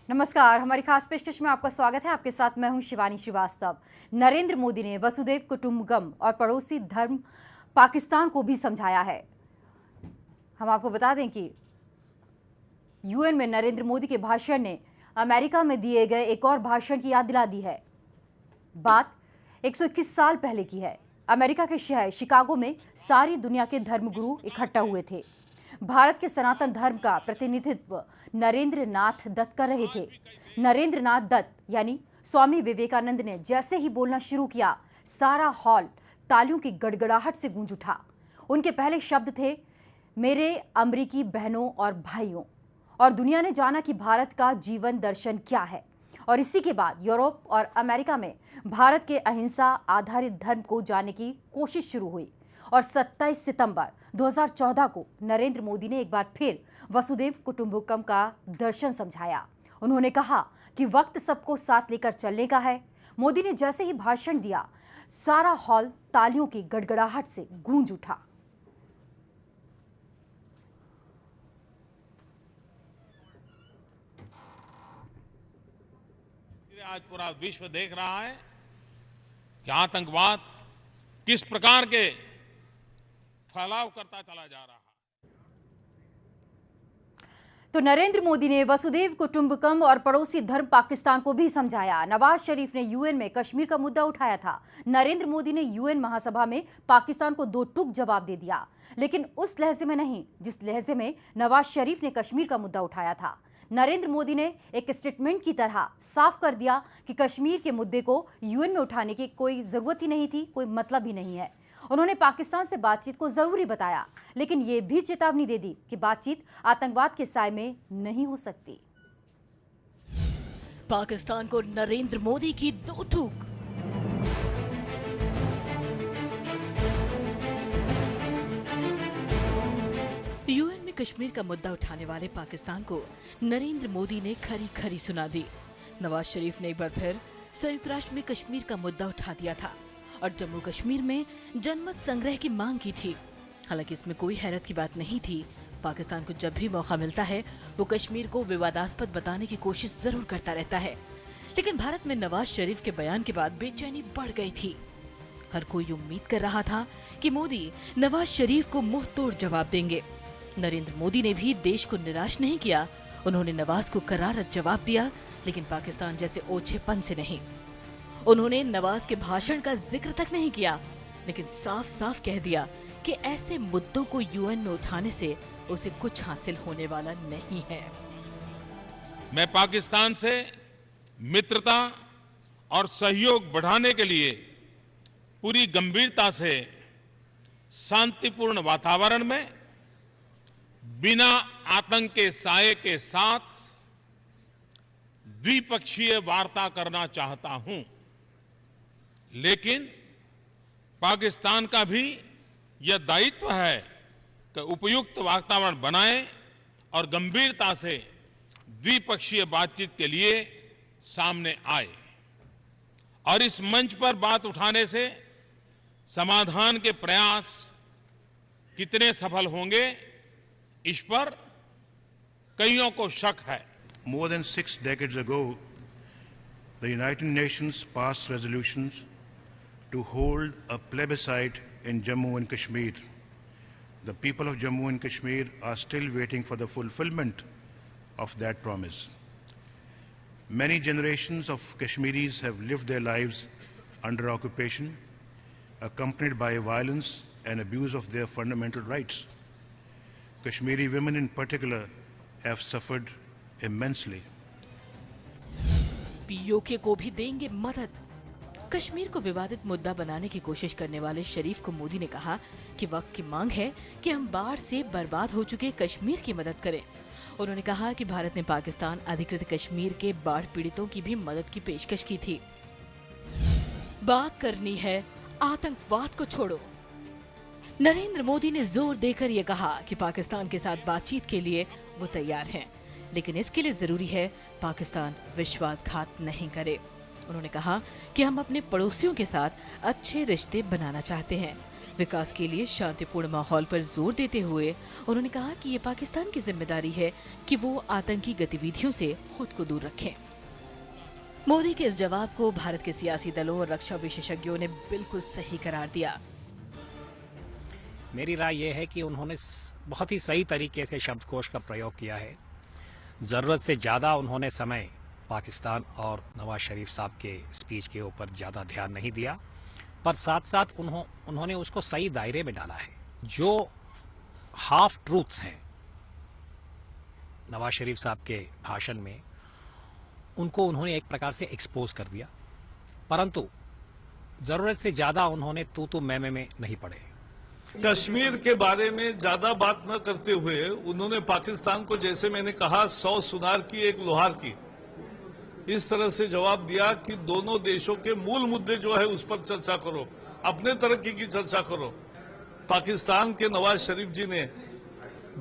नमस्कार, हमारी खास पेशकश में आपका स्वागत है। आपके साथ मैं हूं शिवानी श्रीवास्तव। नरेंद्र मोदी ने वसुधैव कुटुंबकम और पड़ोसी धर्म पाकिस्तान को भी समझाया है। हम आपको बता दें कि यूएन में नरेंद्र मोदी के भाषण ने अमेरिका में दिए गए एक और भाषण की याद दिला दी है। बात 121 साल पहले की है। अमेरिका के शहर शिकागो में सारी दुनिया के धर्मगुरु इकट्ठा हुए थे। भारत के सनातन धर्म का प्रतिनिधित्व नरेंद्र नाथ दत्त कर रहे थे। नरेंद्र नाथ दत्त यानी स्वामी विवेकानंद ने जैसे ही बोलना शुरू किया, सारा हॉल तालियों की गड़गड़ाहट से गूंज उठा। उनके पहले शब्द थे, मेरे अमेरिकी बहनों और भाइयों, और दुनिया ने जाना कि भारत का जीवन दर्शन क्या है। और इसी के बाद यूरोप और अमेरिका में भारत के अहिंसा आधारित धर्म को जानने की कोशिश शुरू हुई। और 27 सितंबर 2014 को नरेंद्र मोदी ने एक बार फिर वसुधैव कुटुंबकम का दर्शन समझाया। उन्होंने कहा कि वक्त सबको साथ लेकर चलने का है। मोदी ने जैसे ही भाषण दिया, सारा हॉल तालियों की गड़गड़ाहट से गूंज उठा। आज पूरा विश्व देख रहा है कि आतंकवाद किस प्रकार के फैलाव करता चला जा रहा है। तो नरेंद्र मोदी ने वसुधैव कुटुंबकम और पड़ोसी धर्म पाकिस्तान को भी समझाया। नवाज शरीफ ने यूएन में कश्मीर का मुद्दा उठाया था। नरेंद्र मोदी ने यूएन महासभा में पाकिस्तान को दो टूक जवाब दे दिया, लेकिन उस लहजे में नहीं जिस लहजे में नवाज शरीफ ने कश्मीर का मुद्दा उठाया था। नरेंद्र मोदी ने एक स्टेटमेंट की तरह साफ कर दिया कि कश्मीर के मुद्दे को यूएन में उठाने की कोई जरूरत ही नहीं थी, कोई मतलब ही नहीं है। उन्होंने पाकिस्तान से बातचीत को जरूरी बताया, लेकिन यह भी चेतावनी दे दी कि बातचीत आतंकवाद के साए में नहीं हो सकती। पाकिस्तान को नरेंद्र मोदी की दो टूक। यूएन में कश्मीर का मुद्दा उठाने वाले पाकिस्तान को नरेंद्र मोदी ने खरी खरी सुना दी। नवाज शरीफ ने एक बार फिर संयुक्त राष्ट्र में कश्मीर का मुद्दा उठा दिया था और जम्मू कश्मीर में जनमत संग्रह की मांग की थी। हालांकि इसमें कोई हैरत की बात नहीं थी। पाकिस्तान को जब भी मौका मिलता है वो कश्मीर को विवादास्पद बताने की कोशिश जरूर करता रहता है, लेकिन भारत में नवाज शरीफ के बयान के बाद बेचैनी बढ़ गई थी। हर कोई उम्मीद कर रहा था कि मोदी नवाज शरीफ को मुंह तोड़ जवाब देंगे। नरेंद्र मोदी ने भी देश को निराश नहीं किया। उन्होंने नवाज को करारा जवाब दिया, लेकिन पाकिस्तान जैसे ओछेपन से नहीं। उन्होंने नवाज के भाषण का जिक्र तक नहीं किया, लेकिन साफ साफ कह दिया कि ऐसे मुद्दों को यूएन में उठाने से उसे कुछ हासिल होने वाला नहीं है। मैं पाकिस्तान से मित्रता और सहयोग बढ़ाने के लिए पूरी गंभीरता से शांतिपूर्ण वातावरण में बिना आतंक के साये के साथ द्विपक्षीय वार्ता करना चाहता हूं, लेकिन पाकिस्तान का भी यह दायित्व है कि उपयुक्त वातावरण बनाए और गंभीरता से द्विपक्षीय बातचीत के लिए सामने आए। और इस मंच पर बात उठाने से समाधान के प्रयास कितने सफल होंगे, इस पर कईयों को शक है। More than 6 decades ago, the United Nations passed resolutions to hold a plebiscite in Jammu and Kashmir. The people of Jammu and Kashmir are still waiting for the fulfillment of that promise. Many generations of Kashmiris have lived their lives under occupation, accompanied by violence and abuse of their fundamental rights. Kashmiri women in particular have suffered immensely. PoK को भी देंगे मदद। कश्मीर को विवादित मुद्दा बनाने की कोशिश करने वाले शरीफ को मोदी ने कहा कि वक्त की मांग है कि हम बाढ़ से बर्बाद हो चुके कश्मीर की मदद करें। उन्होंने कहा कि भारत ने पाकिस्तान अधिकृत कश्मीर के बाढ़ पीड़ितों की भी मदद की पेशकश की थी। बात करनी है आतंकवाद को छोड़ो। नरेंद्र मोदी ने जोर देकर यह कहा कि पाकिस्तान के साथ बातचीत के लिए वो तैयार हैं, लेकिन इसके लिए जरूरी है पाकिस्तान विश्वासघात नहीं करे। उन्होंने कहा कि हम अपने पड़ोसियों के साथ अच्छे रिश्ते बनाना चाहते हैं, विकास के लिए शांतिपूर्ण माहौल पर जोर देते हुए उन्होंने कहा कि ये पाकिस्तान की जिम्मेदारी है कि वो आतंकी गतिविधियों से खुद को दूर रखें। मोदी के इस जवाब को भारत के सियासी दलों और रक्षा विशेषज्ञों ने बिल्कुल सही करार दिया। मेरी राय यह है कि उन्होंने बहुत ही सही तरीके से शब्दकोश का प्रयोग किया है। ज़रूरत से ज़्यादा उन्होंने समय पाकिस्तान और नवाज शरीफ साहब के स्पीच के ऊपर ज़्यादा ध्यान नहीं दिया, पर साथ साथ उन्होंने उसको सही दायरे में डाला है। जो हाफ ट्रूथ्स हैं नवाज शरीफ साहब के भाषण में, उनको उन्होंने एक प्रकार से एक्सपोज कर दिया, परंतु ज़रूरत से ज़्यादा उन्होंने तू मैं में नहीं पड़े। कश्मीर के बारे में ज्यादा बात न करते हुए उन्होंने पाकिस्तान को, जैसे मैंने कहा, 100 सुनार की एक लोहार की, इस तरह से जवाब दिया कि दोनों देशों के मूल मुद्दे जो है उस पर चर्चा करो, अपने तरक्की की चर्चा करो। पाकिस्तान के नवाज शरीफ जी ने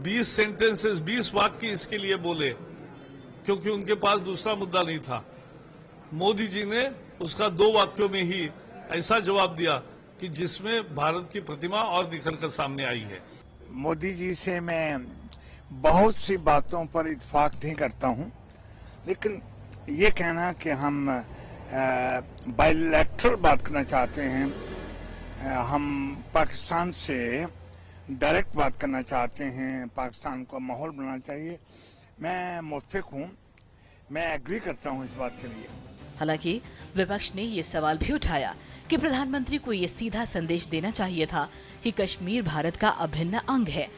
20 सेंटेंसेस, 20 वाक्य इसके लिए बोले क्योंकि उनके पास दूसरा मुद्दा नहीं था। मोदी जी ने उसका 2 वाक्यों में ही ऐसा जवाब दिया कि जिसमें भारत की प्रतिमा और निखर कर सामने आई है। मोदी जी से मैं बहुत सी बातों पर इत्तेफाक नहीं करता हूं, लेकिन ये कहना कि हम बायलैटरल बात करना चाहते हैं, हम पाकिस्तान से डायरेक्ट बात करना चाहते हैं, पाकिस्तान को माहौल बनाना चाहिए, मैं मुत्फिक हूं, मैं एग्री करता हूं इस बात के लिए। हालांकि विपक्ष ने ये सवाल भी उठाया कि प्रधानमंत्री को ये सीधा संदेश देना चाहिए था कि कश्मीर भारत का अभिन्न अंग है,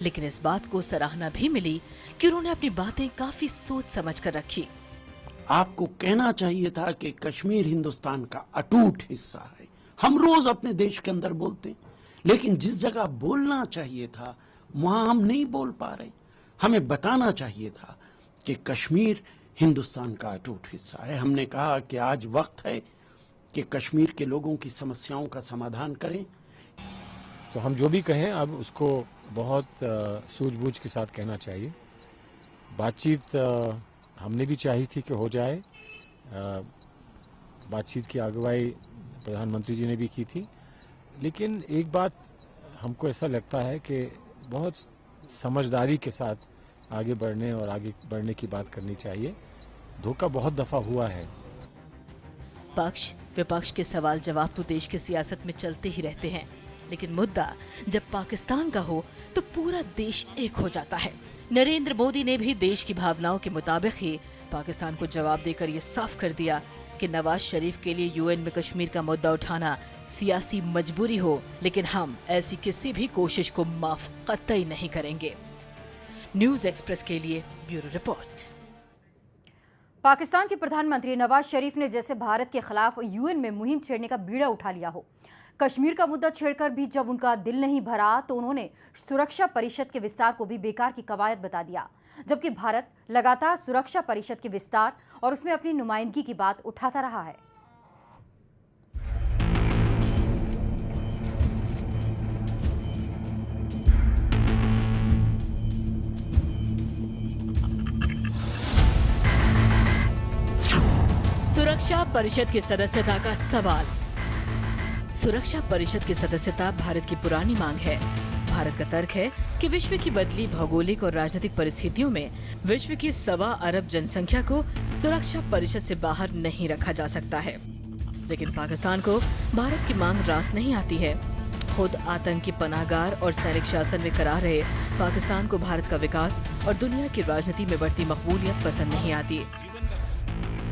लेकिन इस बात को सराहना भी मिली कि उन्होंने अपनी बातें काफी सोच समझ कर रखी। आपको कहना चाहिए था कि कश्मीर हिंदुस्तान का अटूट हिस्सा है। हम रोज अपने देश के अंदर बोलते हैं, लेकिन जिस जगह बोलना चाहिए था वहां हम नहीं बोल पा रहे। हमें बताना चाहिए था कि कश्मीर हिंदुस्तान का अटूट हिस्सा है। हमने कहा कि आज वक्त है कि कश्मीर के लोगों की समस्याओं का समाधान करें। तो हम जो भी कहें अब उसको बहुत सूझबूझ के साथ कहना चाहिए। बातचीत हमने भी चाही थी कि हो जाए, बातचीत की अगुवाई प्रधानमंत्री जी ने भी की थी, लेकिन एक बात हमको ऐसा लगता है कि बहुत समझदारी के साथ आगे बढ़ने और आगे बढ़ने की बात करनी चाहिए। धोखा बहुत दफा हुआ है। पक्ष विपक्ष के सवाल जवाब तो देश की सियासत में चलते ही रहते हैं, लेकिन मुद्दा जब पाकिस्तान का हो तो पूरा देश एक हो जाता है। नरेंद्र मोदी ने भी देश की भावनाओं के मुताबिक ही पाकिस्तान को जवाब देकर ये साफ कर दिया कि नवाज शरीफ के लिए यूएन में कश्मीर का मुद्दा उठाना सियासी मजबूरी हो, लेकिन हम ऐसी किसी भी कोशिश को माफ कतई नहीं करेंगे। न्यूज एक्सप्रेस के लिए ब्यूरो रिपोर्ट। पाकिस्तान के प्रधानमंत्री नवाज शरीफ ने जैसे भारत के खिलाफ यूएन में मुहिम छेड़ने का बीड़ा उठा लिया हो। कश्मीर का मुद्दा छेड़कर भी जब उनका दिल नहीं भरा तो उन्होंने सुरक्षा परिषद के विस्तार को भी बेकार की कवायद बता दिया, जबकि भारत लगातार सुरक्षा परिषद के विस्तार और उसमें अपनी नुमाइंदगी की बात उठाता रहा है। सुरक्षा परिषद की सदस्यता का सवाल। सुरक्षा परिषद की सदस्यता भारत की पुरानी मांग है। भारत का तर्क है कि विश्व की बदली भौगोलिक और राजनीतिक परिस्थितियों में विश्व की 1.25 अरब जनसंख्या को सुरक्षा परिषद से बाहर नहीं रखा जा सकता है, लेकिन पाकिस्तान को भारत की मांग रास नहीं आती है। खुद आतंकी पनाहगार और सैनिक शासन में करा रहे पाकिस्तान को भारत का विकास और दुनिया की राजनीति में बढ़ती मकबूलियत पसंद नहीं आती।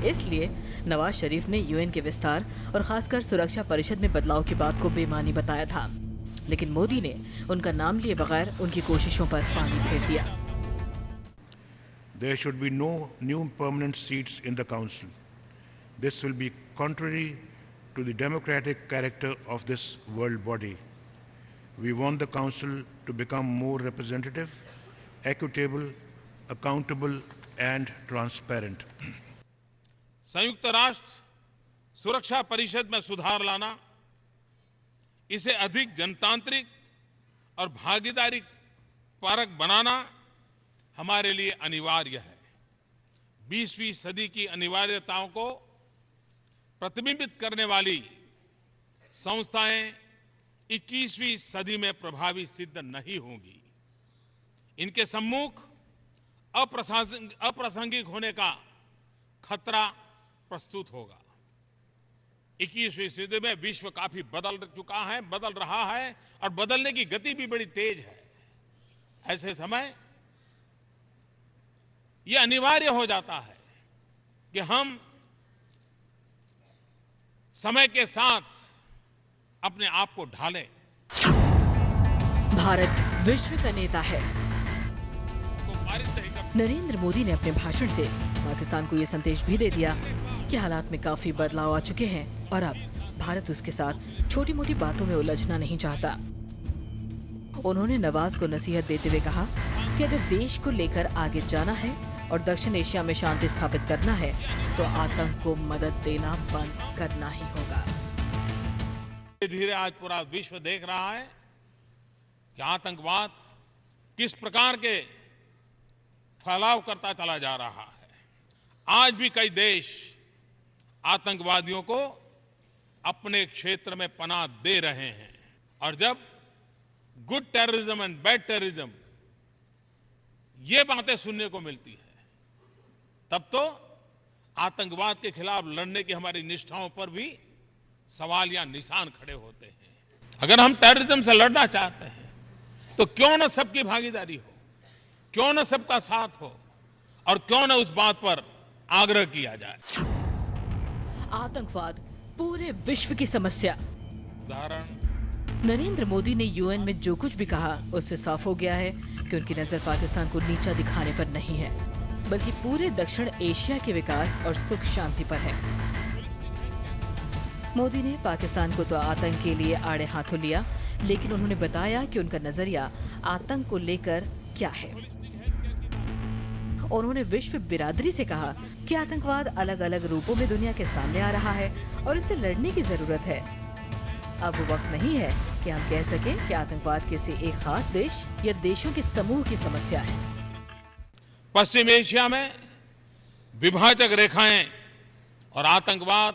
इसलिए नवाज शरीफ ने यूएन के विस्तार और खासकर सुरक्षा परिषद में बदलाव की बात को बेमानी बताया था, लेकिन मोदी ने उनका नाम लिए बगैर उनकी कोशिशों पर पानी फेर दिया। There should be no new permanent seats in the council. This will be contrary to the democratic character of this world body. We want the council to become more representative, equitable, accountable and transparent. संयुक्त राष्ट्र सुरक्षा परिषद में सुधार लाना, इसे अधिक जनतांत्रिक और भागीदारी परक बनाना हमारे लिए अनिवार्य है। 20वीं सदी की अनिवार्यताओं को प्रतिबिंबित करने वाली संस्थाएं 21वीं सदी में प्रभावी सिद्ध नहीं होंगी। इनके सम्मुख अप्रासंगिक होने का खतरा प्रस्तुत होगा। 21वीं सदी में विश्व काफी बदल चुका है, बदल रहा है और बदलने की गति भी बड़ी तेज है। ऐसे समय यह अनिवार्य हो जाता है कि हम समय के साथ अपने आप को ढालें। भारत विश्व का नेता है। तो पारित नहीं कर नरेंद्र मोदी ने अपने भाषण से पाकिस्तान को ये संदेश भी दे दिया कि हालात में काफी बदलाव आ चुके हैं और अब भारत उसके साथ छोटी मोटी बातों में उलझना नहीं चाहता। उन्होंने नवाज को नसीहत देते हुए कहा कि अगर देश को लेकर आगे जाना है और दक्षिण एशिया में शांति स्थापित करना है तो आतंक को मदद देना बंद करना ही होगा। धीरे आज पूरा विश्व देख रहा है कि आतंकवाद किस प्रकार के फैलाव करता चला जा रहा है। आज भी कई देश आतंकवादियों को अपने क्षेत्र में पनाह दे रहे हैं और जब good terrorism and bad terrorism ये बातें सुनने को मिलती है तब तो आतंकवाद के खिलाफ लड़ने की हमारी निष्ठाओं पर भी सवाल या निशान खड़े होते हैं। अगर हम टेररिज्म से लड़ना चाहते हैं तो क्यों न सबकी भागीदारी हो, क्यों न सबका साथ हो और क्यों न उस बात पर आग्रह किया जाए। आतंकवाद पूरे विश्व की समस्या। उदाहरण नरेंद्र मोदी ने यूएन में जो कुछ भी कहा उससे साफ हो गया है कि उनकी नजर पाकिस्तान को नीचा दिखाने पर नहीं है बल्कि पूरे दक्षिण एशिया के विकास और सुख शांति पर है। मोदी ने पाकिस्तान को तो आतंक के लिए आड़े हाथों लिया लेकिन उन्होंने बताया कि उनका नजरिया आतंक को लेकर क्या है। उन्होंने विश्व बिरादरी से कहा कि आतंकवाद अलग अलग रूपों में दुनिया के सामने आ रहा है और इससे लड़ने की जरूरत है। अब वो वक्त नहीं है कि हम कह सकें कि आतंकवाद किसी एक खास देश या देशों के समूह की समस्या है। पश्चिम एशिया में विभाजक रेखाएं और आतंकवाद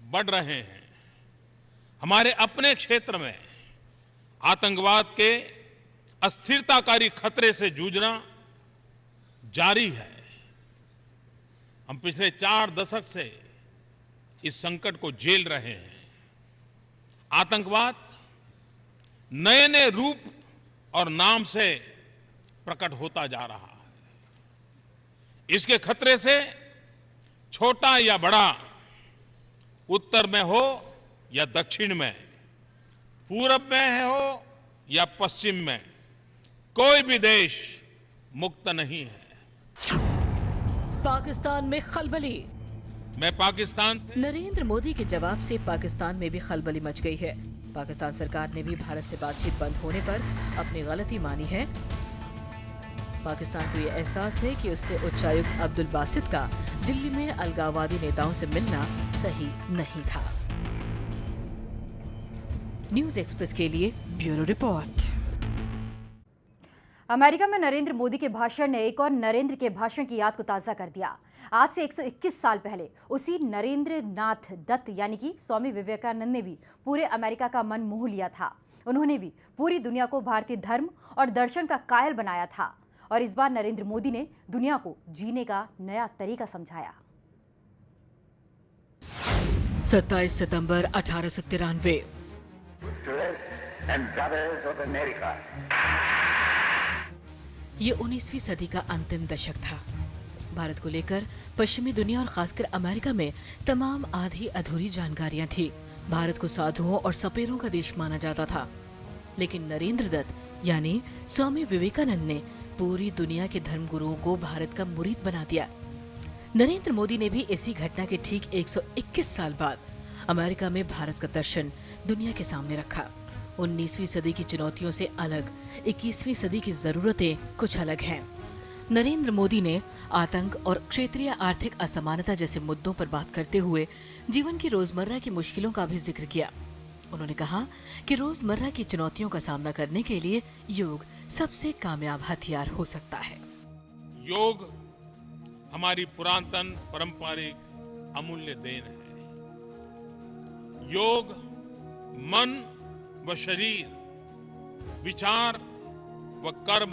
बढ़ रहे हैं। हमारे अपने क्षेत्र में आतंकवाद के अस्थिरताकारी खतरे से जूझना जारी है। हम पिछले 4 दशक से इस संकट को झेल रहे हैं। आतंकवाद नए नए रूप और नाम से प्रकट होता जा रहा है। इसके खतरे से छोटा या बड़ा, उत्तर में हो या दक्षिण में, पूरब में हो या पश्चिम में, कोई भी देश मुक्त नहीं है। पाकिस्तान में खलबली। मैं पाकिस्तान से नरेंद्र मोदी के जवाब से पाकिस्तान में भी खलबली मच गई है। पाकिस्तान सरकार ने भी भारत से बातचीत बंद होने पर अपनी गलती मानी है। पाकिस्तान को ये एहसास है कि उससे उच्चायुक्त अब्दुल बासित का दिल्ली में अलगाववादी नेताओं से मिलना सही नहीं था। न्यूज एक्सप्रेस के लिए ब्यूरो रिपोर्ट। अमेरिका में नरेंद्र मोदी के भाषण ने एक और नरेंद्र के भाषण की याद को ताज़ा कर दिया। आज से 121 साल पहले उसी नरेंद्र नाथ दत्त यानी कि स्वामी विवेकानंद ने भी पूरे अमेरिका का मन मोह लिया था। उन्होंने भी पूरी दुनिया को भारतीय धर्म और दर्शन का कायल बनाया था और इस बार नरेंद्र मोदी ने दुनिया को जीने का नया तरीका समझाया। 27 सितंबर 1893। ये 19वीं सदी का अंतिम दशक था। भारत को लेकर पश्चिमी दुनिया और खासकर अमेरिका में तमाम आधी अधूरी जानकारियां थी। भारत को साधुओं और सपेरों का देश माना जाता था, लेकिन नरेंद्र दत्त यानी स्वामी विवेकानंद ने पूरी दुनिया के धर्मगुरुओं को भारत का मुरीद बना दिया। नरेंद्र मोदी ने भी इसी घटना के ठीक 121 साल बाद अमेरिका में भारत का दर्शन दुनिया के सामने रखा। 19वीं सदी की चुनौतियों से अलग 21वीं सदी की जरूरतें कुछ अलग हैं। नरेंद्र मोदी ने आतंक और क्षेत्रीय आर्थिक असमानता जैसे मुद्दों पर बात करते हुए जीवन की रोजमर्रा की मुश्किलों का भी जिक्र किया। उन्होंने कहा कि रोजमर्रा की चुनौतियों का सामना करने के लिए योग सबसे कामयाब हथियार हो सकता है। योग हमारी पुरातन पारंपरिक अमूल्य देन है। योग मन, व शरीर, विचार व कर्म,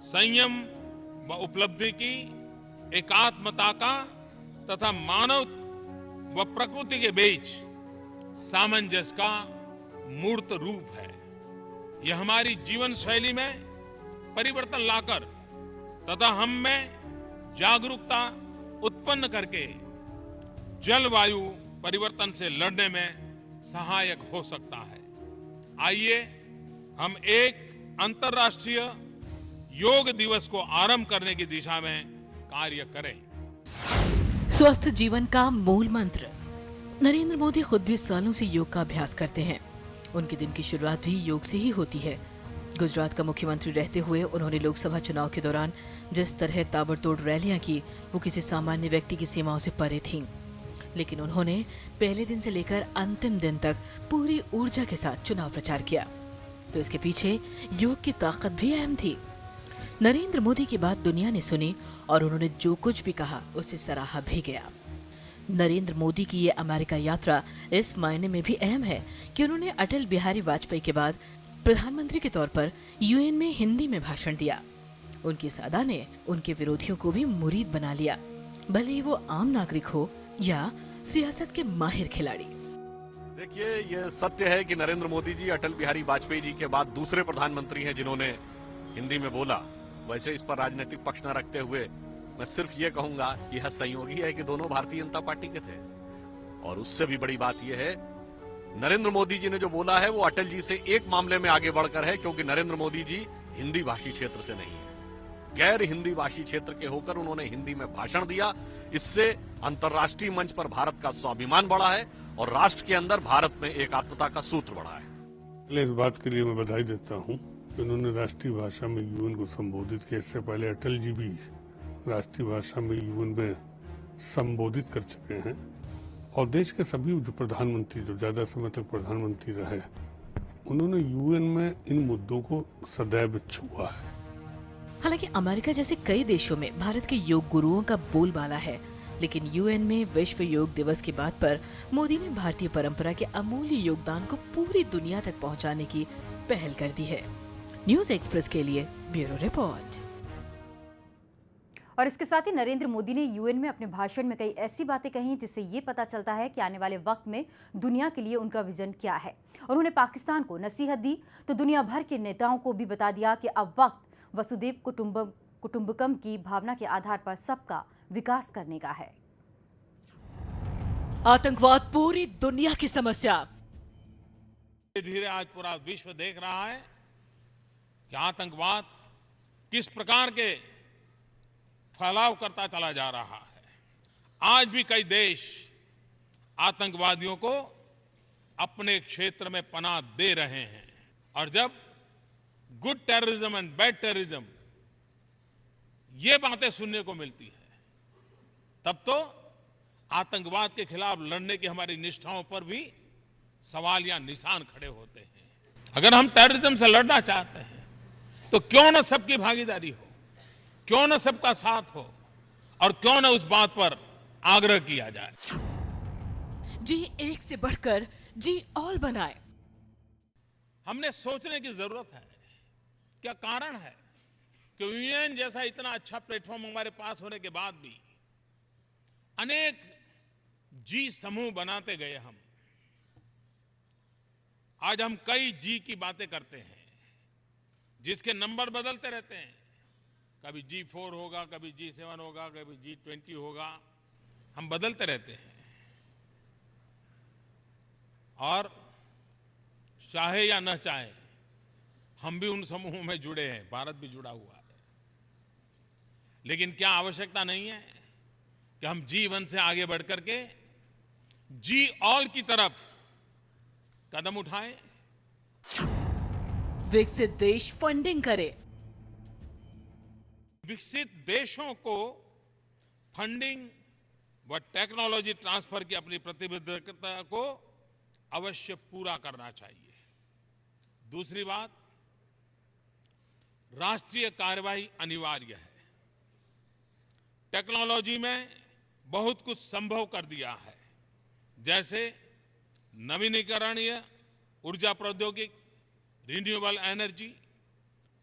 संयम व उपलब्धि की एकात्मता का तथा मानव व प्रकृति के बीच सामंजस्य का मूर्त रूप है। यह हमारी जीवन शैली में परिवर्तन लाकर तथा हम में जागरूकता उत्पन्न करके जलवायु परिवर्तन से लड़ने में सहायक हो सकता है। आइए हम एक अंतर्राष्ट्रीय योग दिवस को आरंभ करने की दिशा में कार्य करें। स्वस्थ जीवन का मूल मंत्र। नरेंद्र मोदी खुद भी सालों से योग का अभ्यास करते हैं। उनके दिन की शुरुआत भी योग से ही होती है। गुजरात का मुख्यमंत्री रहते हुए उन्होंने लोकसभा चुनाव के दौरान जिस तरह ताबड़तोड़ रैलियां की, वो किसी सामान्य व्यक्ति की सीमाओं से परे थीं। लेकिन उन्होंने पहले दिन से लेकर अंतिम दिन तक पूरी ऊर्जा के साथ चुनाव प्रचार किया। तो इसके पीछे योग की ताकत भी अहम थी। नरेंद्र मोदी की बात दुनिया ने सुनी और उन्होंने जो कुछ भी कहा उसे सराहा भी गया। नरेंद्र मोदी की ये अमेरिका यात्रा इस मायने में भी अहम है कि उन्होंने अटल बिहारी वाजपेयी के बाद प्रधानमंत्री के तौर पर यूएन में हिंदी में भाषण दिया। उनकी इस अदा ने उनके विरोधियों को भी मुरीद बना लिया, भले ही वो आम नागरिक हो या सियासत के माहिर खिलाड़ी। देखिए, ये सत्य है कि नरेंद्र मोदी जी अटल बिहारी वाजपेयी जी के बाद दूसरे प्रधानमंत्री हैं जिन्होंने हिंदी में बोला। वैसे इस पर राजनीतिक पक्ष न रखते हुए मैं सिर्फ ये कहूंगा कि यह संयोगी है कि दोनों भारतीय जनता पार्टी के थे। और उससे भी बड़ी बात यह है, नरेंद्र मोदी जी ने जो बोला है वो अटल जी से एक मामले में आगे बढ़कर है, क्योंकि नरेंद्र मोदी जी हिंदी भाषी क्षेत्र से नहीं है। गैर हिंदी भाषी क्षेत्र के होकर उन्होंने हिंदी में भाषण दिया। इससे अंतर्राष्ट्रीय मंच पर भारत का स्वाभिमान बढ़ा है और राष्ट्र के अंदर भारत में एकात्मता का सूत्र बढ़ा है। इस बात के लिए मैं बधाई देता हूं कि उन्होंने राष्ट्रीय भाषा में यूएन को संबोधित किया। इससे पहले अटल जी भी राष्ट्रीय भाषा में यूएन में संबोधित कर चुके हैं। और देश के सभी जो प्रधानमंत्री, जो ज्यादा समय तक प्रधानमंत्री रहे, उन्होंने यूएन में इन मुद्दों को सदैव छुआ है। हालांकि अमेरिका जैसे कई देशों में भारत के योग गुरुओं का बोलबाला है, लेकिन यूएन में विश्व योग दिवस की बात पर मोदी ने भारतीय परंपरा के अमूल्य योगदान को पूरी दुनिया तक पहुंचाने की पहल कर दी है। न्यूज एक्सप्रेस के लिए ब्यूरो रिपोर्ट। और इसके साथ ही नरेंद्र मोदी ने यूएन में अपने भाषण में कई ऐसी बातें कही जिससे ये पता चलता है कि आने वाले वक्त में दुनिया के लिए उनका विजन क्या है। उन्होंने पाकिस्तान को नसीहत दी तो दुनिया भर के नेताओं को भी बता दिया कि अब वक्त वसुदेव कुटुंबकम की भावना के आधार पर सबका विकास करने का है। आतंकवाद पूरी दुनिया की समस्या। धीरे आज पूरा विश्व देख रहा है कि आतंकवाद किस प्रकार के फैलाव करता चला जा रहा है। आज भी कई देश आतंकवादियों को अपने क्षेत्र में पनाह दे रहे हैं। और जब good terrorism and bad terrorism ये बातें सुनने को मिलती है, तब तो आतंकवाद के खिलाफ लड़ने की हमारी निष्ठाओं पर भी सवाल या निशान खड़े होते हैं। अगर हम टेररिज्म से लड़ना चाहते हैं तो क्यों न सबकी भागीदारी हो, क्यों न सबका साथ हो, और क्यों न उस बात पर आग्रह किया जाए। जी एक से बढ़कर जी ऑल बनाए। हमने सोचने की जरूरत है, क्या कारण है कि यूएन जैसा इतना अच्छा प्लेटफॉर्म हमारे पास होने के बाद भी अनेक जी समूह बनाते गए। हम आज हम कई जी की बातें करते हैं जिसके नंबर बदलते रहते हैं। कभी G4 होगा, कभी G7 होगा, कभी G20 होगा, हम बदलते रहते हैं। और चाहे या न चाहे हम भी उन समूहों में जुड़े हैं, भारत भी जुड़ा हुआ है। लेकिन क्या आवश्यकता नहीं है कि हम G1 से आगे बढ़कर के जी ऑल की तरफ कदम उठाएं? विकसित देश फंडिंग करे। विकसित देशों को फंडिंग व टेक्नोलॉजी ट्रांसफर की अपनी प्रतिबद्धता को अवश्य पूरा करना चाहिए। दूसरी बात, राष्ट्रीय कार्यवाही अनिवार्य है। टेक्नोलॉजी में बहुत कुछ संभव कर दिया है, जैसे नवीनीकरणीय ऊर्जा प्रौद्योगिकी, रिन्यूएबल एनर्जी,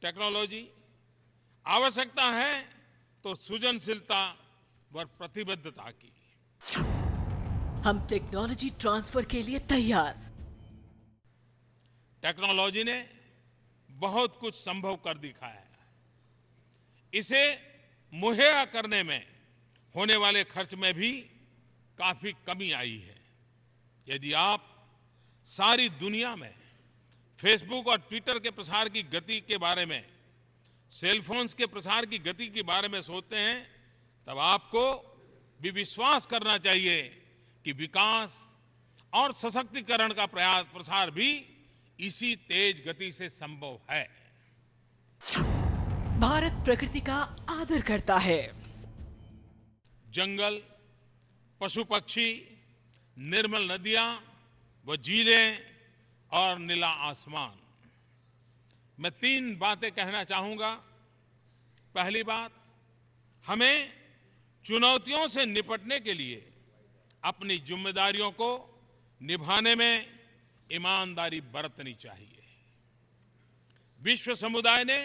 टेक्नोलॉजी। आवश्यकता है तो सृजनशीलता व प्रतिबद्धता की। हम टेक्नोलॉजी ट्रांसफर के लिए तैयार। टेक्नोलॉजी ने बहुत कुछ संभव कर दिखाया है। इसे मुहैया करने में होने वाले खर्च में भी काफी कमी आई है। यदि आप सारी दुनिया में फेसबुक और ट्विटर के प्रसार की गति के बारे में, सेलफोन्स के प्रसार की गति के बारे में सोचते हैं, तब आपको भी विश्वास करना चाहिए कि विकास और सशक्तिकरण का प्रसार भी इसी तेज गति से संभव है। भारत प्रकृति का आदर करता है। जंगल, पशु पक्षी, निर्मल नदियां व झीलें और नीला आसमान। मैं 3 बातें कहना चाहूंगा। पहली बात, हमें चुनौतियों से निपटने के लिए अपनी जिम्मेदारियों को निभाने में ईमानदारी बरतनी चाहिए। विश्व समुदाय ने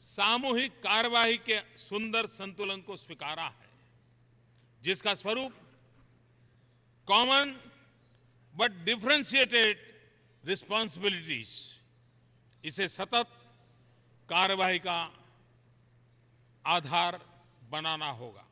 सामूहिक कार्यवाही के सुंदर संतुलन को स्वीकारा है, जिसका स्वरूप कॉमन बट डिफरेंशिएटेड रिस्पॉन्सिबिलिटीज। इसे सतत कार्यवाही का आधार बनाना होगा।